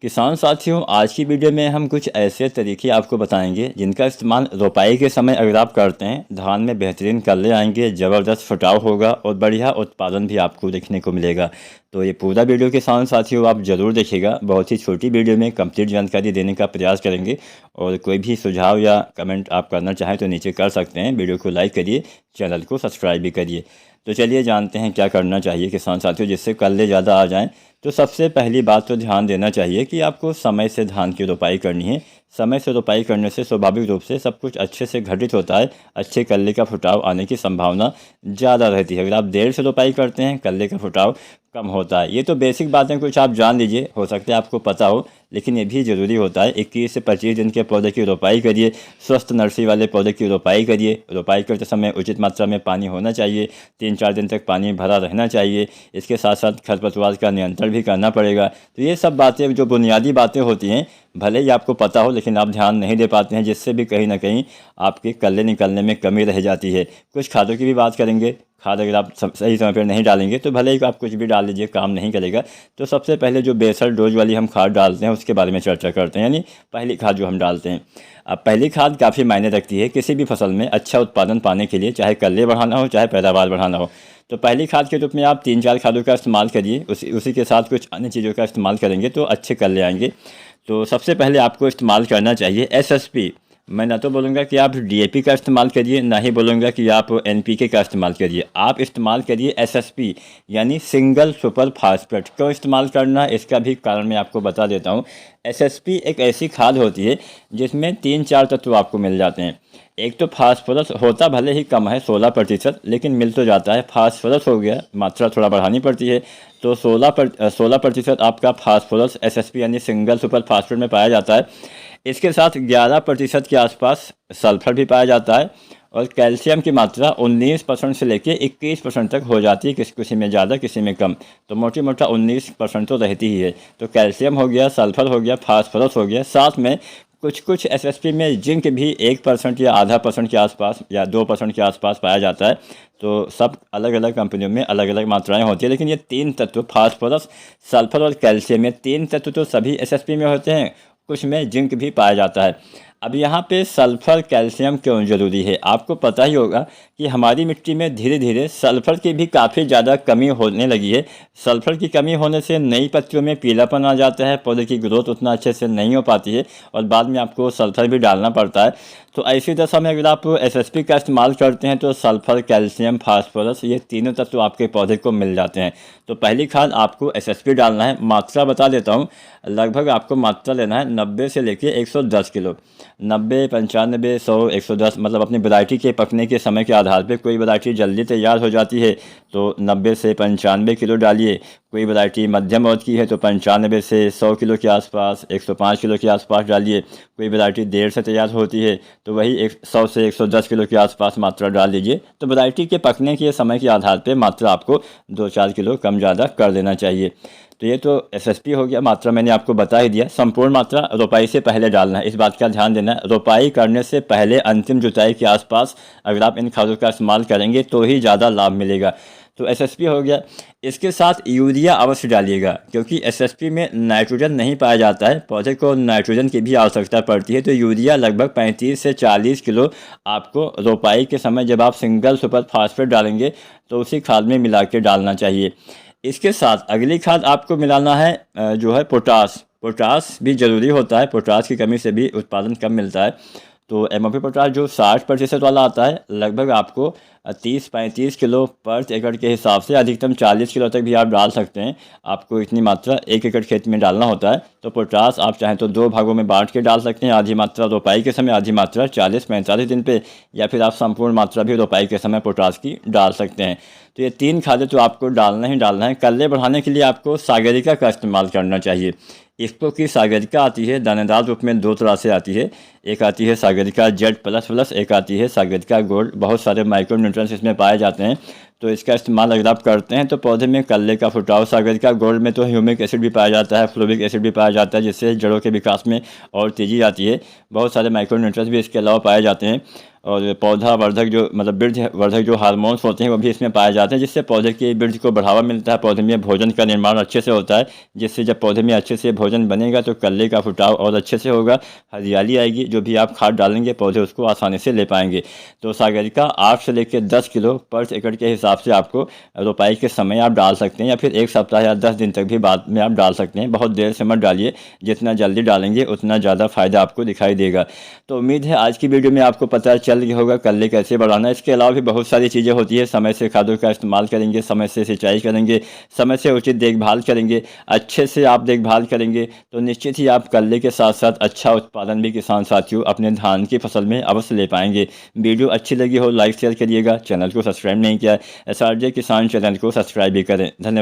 किसान साथियों, आज की वीडियो में हम कुछ ऐसे तरीके आपको बताएंगे जिनका इस्तेमाल रोपाई के समय अगर आप करते हैं, धान में बेहतरीन कल्ले आएंगे, ज़बरदस्त फुटाव होगा और बढ़िया उत्पादन भी आपको देखने को मिलेगा। तो ये पूरा वीडियो किसान साथियों आप ज़रूर देखिएगा। बहुत ही छोटी वीडियो में कंप्लीट जानकारी देने का प्रयास करेंगे और कोई भी सुझाव या कमेंट आप करना चाहें तो नीचे कर सकते हैं। वीडियो को लाइक करिए, चैनल को सब्सक्राइब भी करिए। तो चलिए जानते हैं क्या करना चाहिए किसान साथियों जिससे कल्ले ज़्यादा आ जाएँ। तो सबसे पहली बात तो ध्यान देना चाहिए कि आपको समय से धान की रोपाई करनी है। समय से रोपाई करने से स्वाभाविक रूप से सब कुछ अच्छे से घटित होता है, अच्छे कल्ले का फुटाव आने की संभावना ज़्यादा रहती है। अगर आप देर से रोपाई करते हैं, कल्ले का फुटाव कम होता है। ये तो बेसिक बातें कुछ आप जान लीजिए, हो सकता है आपको पता हो, लेकिन ये भी ज़रूरी होता है। 21 से 25 दिन के पौधे की रोपाई करिए, स्वस्थ नर्सरी वाले पौधे की रोपाई करिए। रोपाई करते समय उचित मात्रा में पानी होना चाहिए, 3-4 दिन तक पानी भरा रहना चाहिए। इसके साथ साथ खरपतवार का नियंत्रण भी करना पड़ेगा। तो ये सब बातें जो बुनियादी बातें होती हैं, भले ही आपको पता हो लेकिन आप ध्यान नहीं दे पाते हैं, जिससे भी कहीं ना कहीं आपके कल्ले निकलने में कमी रह जाती है। कुछ खादों की भी बात करेंगे। खाद अगर आप सही समय पर नहीं डालेंगे तो भले ही आप कुछ भी डाल लीजिए, काम नहीं करेगा। तो सबसे पहले जो बेसल डोज वाली हम खाद डालते हैं उसके बारे में चर्चा करते हैं, यानी पहली खाद जो हम डालते हैं। अब पहली खाद काफ़ी मायने रखती है किसी भी फसल में अच्छा उत्पादन पाने के लिए, चाहे कल्ले बढ़ाना हो चाहे पैदावार बढ़ाना हो। तो पहली खाद के रूप में आप 3-4 खादों का इस्तेमाल करिए, उसी के साथ कुछ अन्य चीज़ों का इस्तेमाल करेंगे तो अच्छे कल्ले आएंगे। तो सबसे पहले आपको इस्तेमाल करना चाहिए एसएसपी। मैं ना तो बोलूँगा कि आप डीएपी का इस्तेमाल करिए, ना ही बोलूँगा कि आप एनपीके का इस्तेमाल करिए। आप इस्तेमाल करिए एसएसपी यानी सिंगल सुपर फास्फेट। क्यों इस्तेमाल करना है इसका भी कारण मैं आपको बता देता हूँ। एसएसपी एक ऐसी खाद होती है जिसमें 3-4 तत्व आपको मिल जाते हैं। एक तो फास्फोरस होता भले ही कम है 16%, लेकिन मिल तो जाता है। फास्फोरस हो गया, मात्रा थोड़ा बढ़ानी पड़ती है। तो 16% आपका फास्फोरस एसएसपी यानी सिंगल सुपर फास्फेट में पाया जाता है। इसके साथ 11% के आसपास सल्फर भी पाया जाता है और कैल्शियम की मात्रा 19% से लेकर 21% तक हो जाती है, किसी में ज़्यादा किसी में कम। तो मोटी मोटा 19% तो रहती ही है। तो कैल्शियम हो गया, सल्फर हो गया, फास्फोरस हो गया, साथ में कुछ एसएसपी में जिंक भी 1% या आधा % के आसपास या 2% के आसपास पाया जाता है। तो सब अलग अलग कंपनियों में अलग अलग मात्राएं होती है, लेकिन ये 3 तत्व फास्फोरस, सल्फर और कैल्शियम, ये 3 तत्व तो सभी एसएसपी में होते हैं। कुछ में जिंक भी पाया जाता है। अब यहाँ पे सल्फर कैल्शियम क्यों ज़रूरी है, आपको पता ही होगा कि हमारी मिट्टी में धीरे धीरे सल्फर की भी काफ़ी ज़्यादा कमी होने लगी है। सल्फर की कमी होने से नई पत्तियों में पीलापन आ जाता है, पौधे की ग्रोथ उतना अच्छे से नहीं हो पाती है और बाद में आपको सल्फर भी डालना पड़ता है। तो ऐसी दशा में अगर आप एसएसपी का इस्तेमाल करते हैं तो सल्फर, कैल्शियम, फास्फोरस ये तीनों तत्व आपके पौधे को मिल जाते हैं। तो पहली खाद आपको एसएसपी डालना है। मात्रा बता देता हूँ, लगभग आपको मात्रा लेना है 90 से लेकर 110 किलो। 90, 95, 100, 110 मतलब अपनी वैरायटी के पकने के समय के आधार पे। कोई वैरायटी जल्दी तैयार हो जाती है तो 90 से 95 किलो डालिए। कोई वैरायटी मध्यम अवधि की है तो 95 से 100 किलो के आसपास, 105 किलो के आसपास डालिए। कोई वैरायटी देर से तैयार होती है तो वही 100 से 110 किलो के आसपास मात्रा डाल दीजिए। तो वैरायटी के पकने के समय के आधार पर मात्रा आपको 2-4 किलो कम ज़्यादा कर देना चाहिए। तो ये तो एसएसपी हो गया, मात्रा मैंने आपको बता ही दिया। संपूर्ण मात्रा रोपाई से पहले डालना है, इस बात का ध्यान देना है। रोपाई करने से पहले अंतिम जुताई के आसपास अगर आप इन खादों का इस्तेमाल करेंगे तो ही ज़्यादा लाभ मिलेगा। तो एसएसपी हो गया। इसके साथ यूरिया अवश्य डालिएगा, क्योंकि एसएसपी में नाइट्रोजन नहीं पाया जाता है, पौधे को नाइट्रोजन की भी आवश्यकता पड़ती है। तो यूरिया लगभग 35 से 40 किलो आपको रोपाई के समय जब आप सिंगल सुपर फास्फेट डालेंगे तो उसी खाद में मिला के डालना चाहिए। इसके साथ अगली खाद आपको मिलाना है जो है पोटास। पोटास भी ज़रूरी होता है, पोटास की कमी से भी उत्पादन कम मिलता है। तो एमओपी पोटास जो 60% वाला आता है, लगभग आपको 30-35 किलो पर एकड़ के हिसाब से अधिकतम 40 किलो तक भी आप डाल सकते हैं। आपको इतनी मात्रा 1 एकड़ खेत में डालना होता है। तो पोटास आप चाहें तो 2 भागों में बांट के डाल सकते हैं, आधी मात्रा रोपाई के समय, आधी मात्रा 40-45 दिन पे, या फिर आप संपूर्ण मात्रा भी रोपाई के समय पोटास की डाल सकते हैं। तो ये 3 खादें तो आपको डालना ही डालना है। कल्ले बढ़ाने के लिए आपको सागरिका का इस्तेमाल करना चाहिए। इफ्को की सागरिका आती है, दानेदार रूप में 2 तरह से आती है। एक आती है सागरिका जेड प्लस, एक आती है सागरिका गोल्ड। बहुत सारे माइक्रो न्यूट्रिएंट्स इसमें पाए जाते हैं। तो इसका इस्तेमाल अगर आप करते हैं तो पौधे में कल्ले का फुटाव, सागरिका गोल्ड में तो ह्यूमिक एसिड भी पाया जाता है, फ्लोरिक एसिड भी पाया जाता है, जिससे जड़ों के विकास में और तेज़ी आती है। बहुत सारे माइक्रोन्यूट्रिएंट्स भी इसके अलावा पाए जाते हैं और पौधा वर्धक जो मतलब वृद्धि वर्धक जो हार्मोन्स होते हैं वो भी इसमें पाए जाते हैं, जिससे पौधे की वृद्धि को बढ़ावा मिलता है, पौधे में भोजन का निर्माण अच्छे से होता है, जिससे जब पौधे में अच्छे से भोजन बनेगा तो कल्ले का फुटाव और अच्छे से होगा, हरियाली आएगी, जो भी आप खाद डालेंगे पौधे उसको आसानी से ले पाएंगे। तो सागरिका 8 से लेकर 10 किलो पर एकड़ के हिसाब से आपको रोपाई के समय आप डाल सकते हैं, या फिर 1 सप्ताह या 10 दिन तक भी बाद में आप डाल सकते हैं। बहुत देर से मत डालिए, जितना जल्दी डालेंगे उतना ज़्यादा फायदा आपको दिखाई देगा। तो उम्मीद है आज की वीडियो में आपको पता चल गया होगा कल्ले कैसे बढ़ाना है। इसके अलावा भी बहुत सारी चीज़ें होती है, समय से खादों का इस्तेमाल करेंगे, समय से सिंचाई करेंगे, समय से उचित देखभाल करेंगे, अच्छे से आप देखभाल करेंगे तो निश्चित ही आप कल्ले के साथ साथ अच्छा उत्पादन भी किसान साथियों अपने धान की फसल में अवश्य ले पाएंगे। वीडियो अच्छी लगी हो लाइक शेयर करिएगा, चैनल को सब्सक्राइब नहीं किया SRJ किसान चैनल को सब्सक्राइब भी करें। धन्यवाद।